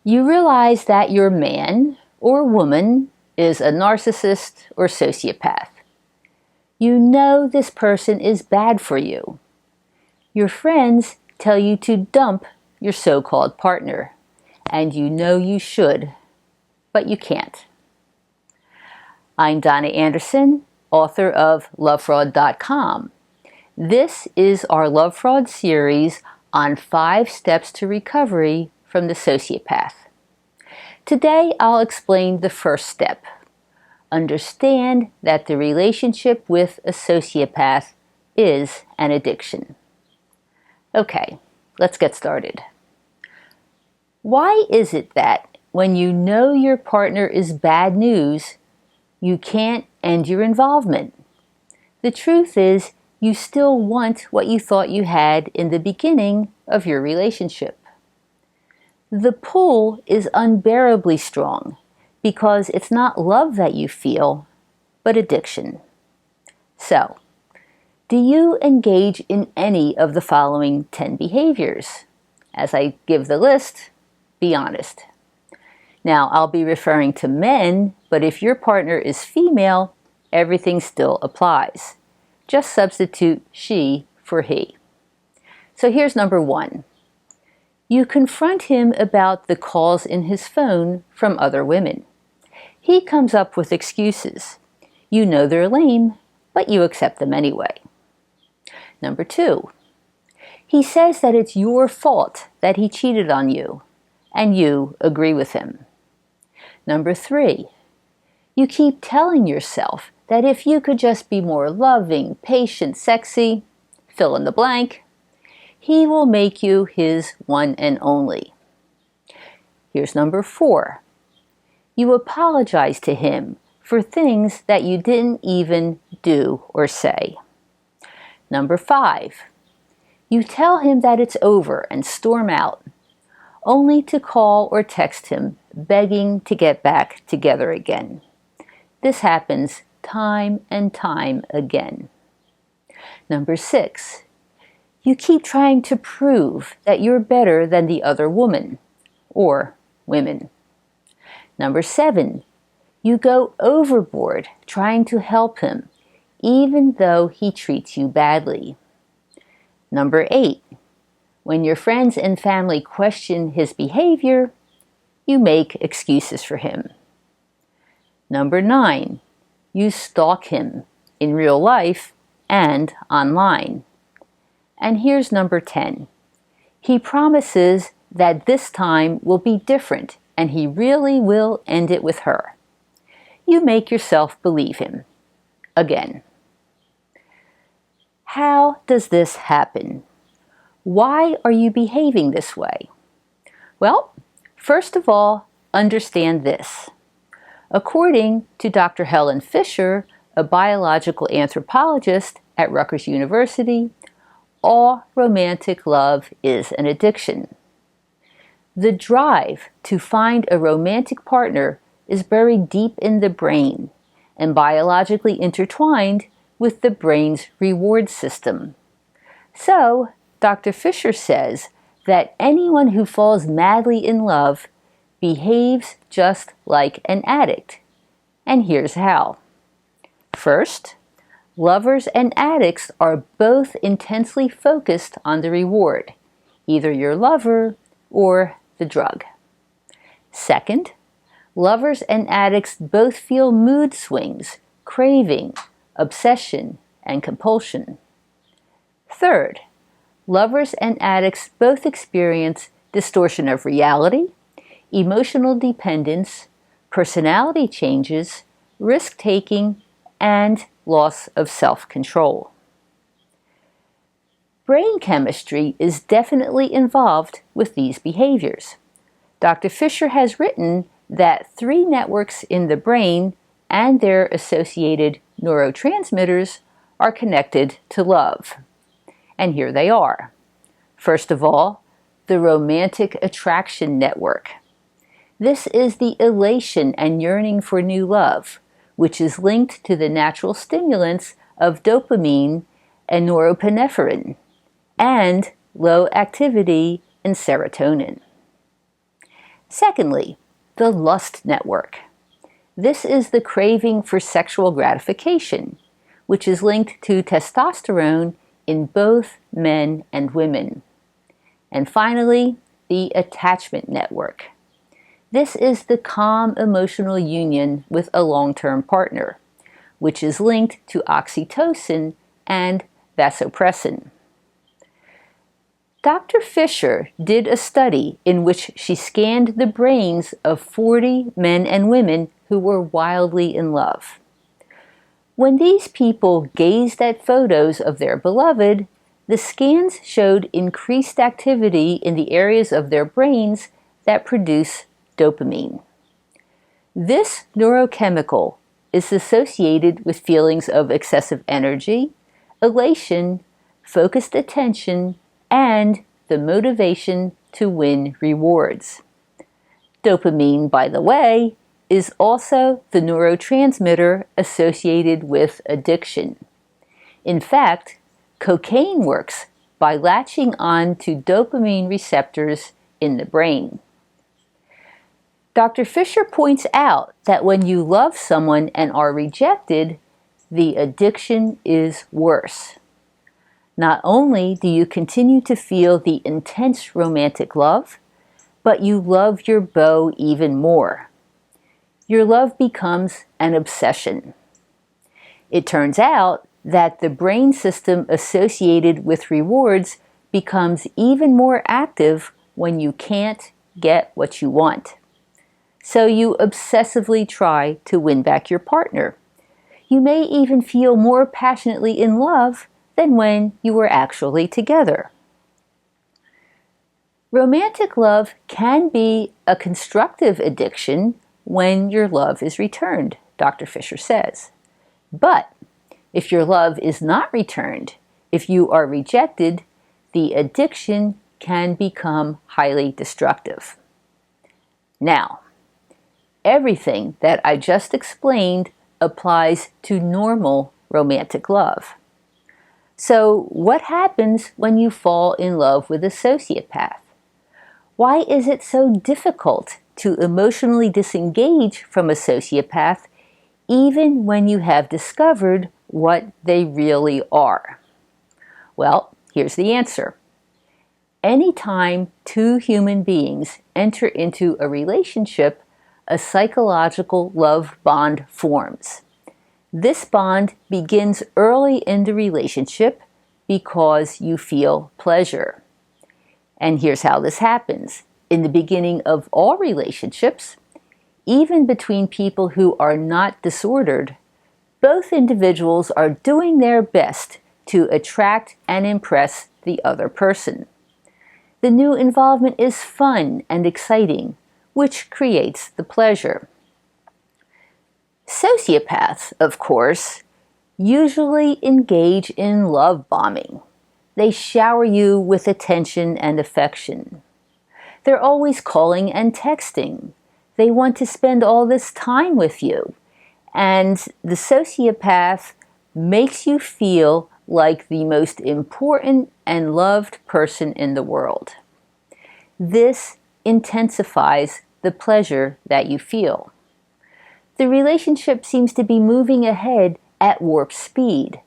You realize that your man or woman is a narcissist or sociopath. You know this person is bad for you. Your friends tell you to dump your so-called partner, and you know you should, but you can't. I'm Donna Andersen, author of lovefraud.com. This is our Love Fraud series on 5 steps to recovery from the sociopath. Today I'll explain the first step. Understand that the relationship with a sociopath is an addiction. Okay, let's get started. Why is it that when you know your partner is bad news, you can't end your involvement? The truth is, you still want what you thought you had in the beginning of your relationship. The pull is unbearably strong because it's not love that you feel, but addiction. So, do you engage in any of the following 10 behaviors? As I give the list, be honest. Now, I'll be referring to men, but if your partner is female, everything still applies. Just substitute she for he. So here's number 1. You confront him about the calls in his phone from other women. He comes up with excuses. You know they're lame, but you accept them anyway. Number 2. He says that it's your fault that he cheated on you, and you agree with him. Number 3. You keep telling yourself that if you could just be more loving, patient, sexy, fill in the blank, he will make you his one and only. Here's number 4. You apologize to him for things that you didn't even do or say. Number 5. You tell him that it's over and storm out, only to call or text him begging to get back together again. This happens time and time again. Number 6. You keep trying to prove that you're better than the other woman or women. Number 7. You go overboard trying to help him, even though he treats you badly. Number 8. When your friends and family question his behavior, you make excuses for him. Number 9. You stalk him in real life and online. And here's number 10. He promises that this time will be different and he really will end it with her. You make yourself believe him. Again. How does this happen? Why are you behaving this way? Well, first of all, understand this. According to Dr. Helen Fisher, a biological anthropologist at Rutgers University, all romantic love is an addiction. The drive to find a romantic partner is buried deep in the brain and biologically intertwined with the brain's reward system. So, Dr. Fisher says that anyone who falls madly in love behaves just like an addict. And here's how. First, lovers and addicts are both intensely focused on the reward, either your lover or the drug. Second, lovers and addicts both feel mood swings, craving, obsession, and compulsion. Third, lovers and addicts both experience distortion of reality, emotional dependence, personality changes, risk-taking, and loss of self-control. Brain chemistry is definitely involved with these behaviors. Dr. Fisher has written that 3 networks in the brain and their associated neurotransmitters are connected to love. And here they are. First of all, the romantic attraction network. This is the elation and yearning for new love, which is linked to the natural stimulants of dopamine and norepinephrine, and low activity in serotonin. Secondly, the lust network. This is the craving for sexual gratification, which is linked to testosterone in both men and women. And finally, the attachment network. This is the calm emotional union with a long-term partner, which is linked to oxytocin and vasopressin. Dr. Fisher did a study in which she scanned the brains of 40 men and women who were wildly in love. When these people gazed at photos of their beloved, the scans showed increased activity in the areas of their brains that produce dopamine. This neurochemical is associated with feelings of excessive energy, elation, focused attention, and the motivation to win rewards. Dopamine, by the way, is also the neurotransmitter associated with addiction. In fact, cocaine works by latching on to dopamine receptors in the brain. Dr. Fisher points out that when you love someone and are rejected, the addiction is worse. Not only do you continue to feel the intense romantic love, but you love your beau even more. Your love becomes an obsession. It turns out that the brain system associated with rewards becomes even more active when you can't get what you want. So you obsessively try to win back your partner. You may even feel more passionately in love than when you were actually together. Romantic love can be a constructive addiction when your love is returned, Dr. Fisher says. But if your love is not returned, if you are rejected, the addiction can become highly destructive. Now, everything that I just explained applies to normal romantic love. So, what happens when you fall in love with a sociopath? Why is it so difficult to emotionally disengage from a sociopath even when you have discovered what they really are? Well, here's the answer. Anytime two human beings enter into a relationship, a psychological love bond forms. This bond begins early in the relationship because you feel pleasure. And here's how this happens. In the beginning of all relationships, even between people who are not disordered, both individuals are doing their best to attract and impress the other person. The new involvement is fun and exciting, which creates the pleasure. Sociopaths, of course, usually engage in love bombing. They shower you with attention and affection. They're always calling and texting. They want to spend all this time with you. And the sociopath makes you feel like the most important and loved person in the world. This intensifies the pleasure that you feel. The relationship seems to be moving ahead at warp speed.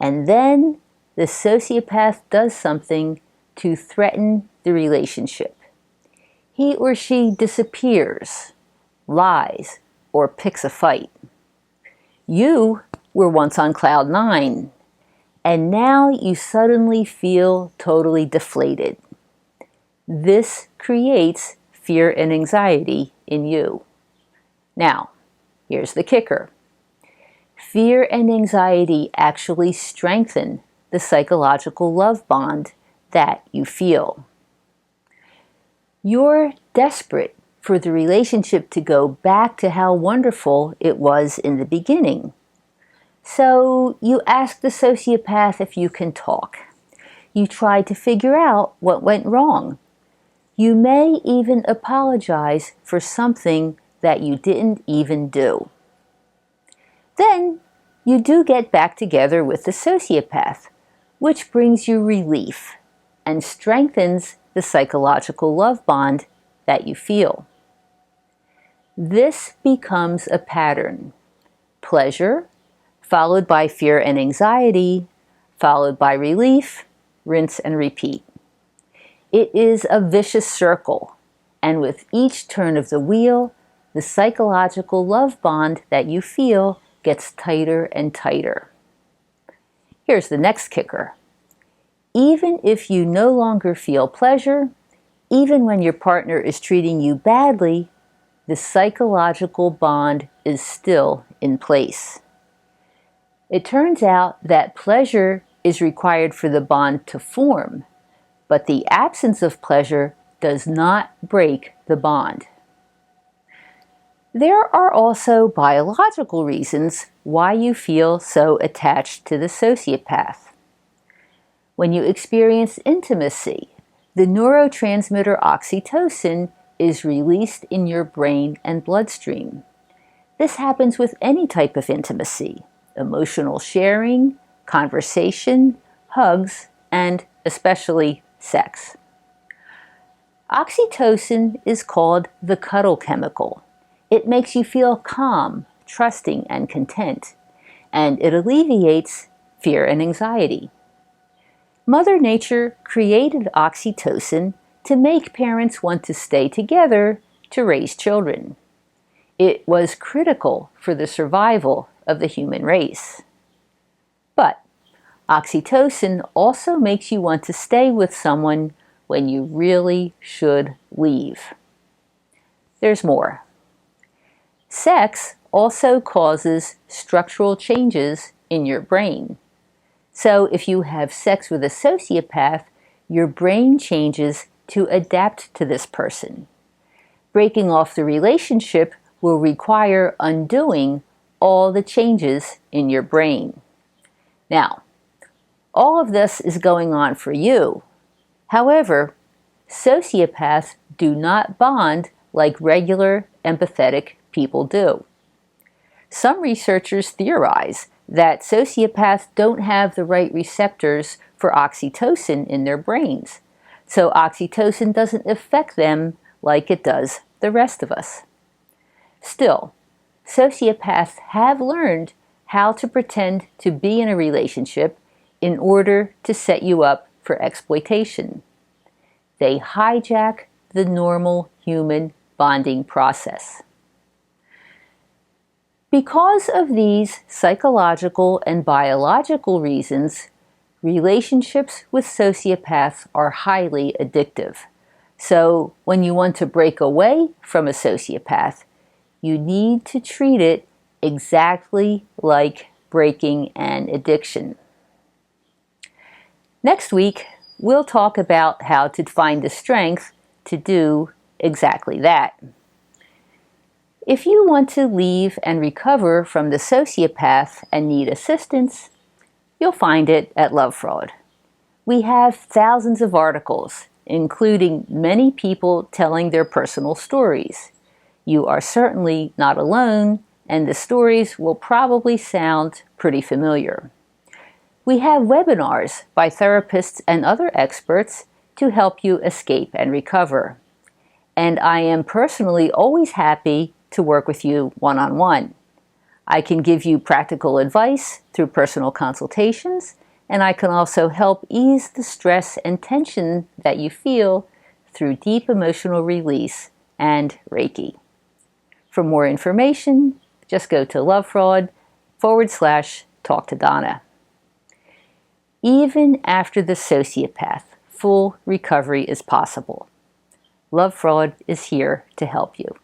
And then the sociopath does something to threaten the relationship. He or she disappears, lies, or picks a fight. You were once on cloud 9, and now you suddenly feel totally deflated. This creates fear and anxiety in you. Now, here's the kicker. Fear and anxiety actually strengthen the psychological love bond that you feel. You're desperate for the relationship to go back to how wonderful it was in the beginning. So you ask the sociopath if you can talk. You try to figure out what went wrong. You may even apologize for something that you didn't even do. Then you do get back together with the sociopath, which brings you relief and strengthens the psychological love bond that you feel. This becomes a pattern. Pleasure, followed by fear and anxiety, followed by relief, rinse and repeat. It is a vicious circle, and with each turn of the wheel, the psychological love bond that you feel gets tighter and tighter. Here's the next kicker. Even if you no longer feel pleasure, even when your partner is treating you badly, the psychological bond is still in place. It turns out that pleasure is required for the bond to form, but the absence of pleasure does not break the bond. There are also biological reasons why you feel so attached to the sociopath. When you experience intimacy, the neurotransmitter oxytocin is released in your brain and bloodstream. This happens with any type of intimacy: emotional sharing, conversation, hugs, and especially sex. Oxytocin is called the cuddle chemical. It makes you feel calm, trusting, and content, and it alleviates fear and anxiety. Mother Nature created oxytocin to make parents want to stay together to raise children. It was critical for the survival of the human race. But oxytocin also makes you want to stay with someone when you really should leave. There's more. Sex also causes structural changes in your brain. So if you have sex with a sociopath, your brain changes to adapt to this person. Breaking off the relationship will require undoing all the changes in your brain. Now, all of this is going on for you. However, sociopaths do not bond like regular empathetic people do. Some researchers theorize that sociopaths don't have the right receptors for oxytocin in their brains, so oxytocin doesn't affect them like it does the rest of us. Still, sociopaths have learned how to pretend to be in a relationship in order to set you up for exploitation. They hijack the normal human bonding process. Because of these psychological and biological reasons, relationships with sociopaths are highly addictive. So when you want to break away from a sociopath, you need to treat it exactly like breaking an addiction. Next week, we'll talk about how to find the strength to do exactly that. If you want to leave and recover from the sociopath and need assistance, you'll find it at Love Fraud. We have thousands of articles, including many people telling their personal stories. You are certainly not alone, and the stories will probably sound pretty familiar. We have webinars by therapists and other experts to help you escape and recover. And I am personally always happy to work with you one-on-one. I can give you practical advice through personal consultations, and I can also help ease the stress and tension that you feel through deep emotional release and Reiki. For more information, just go to lovefraud.com/talk to Donna. Even after the sociopath, full recovery is possible. Love Fraud is here to help you.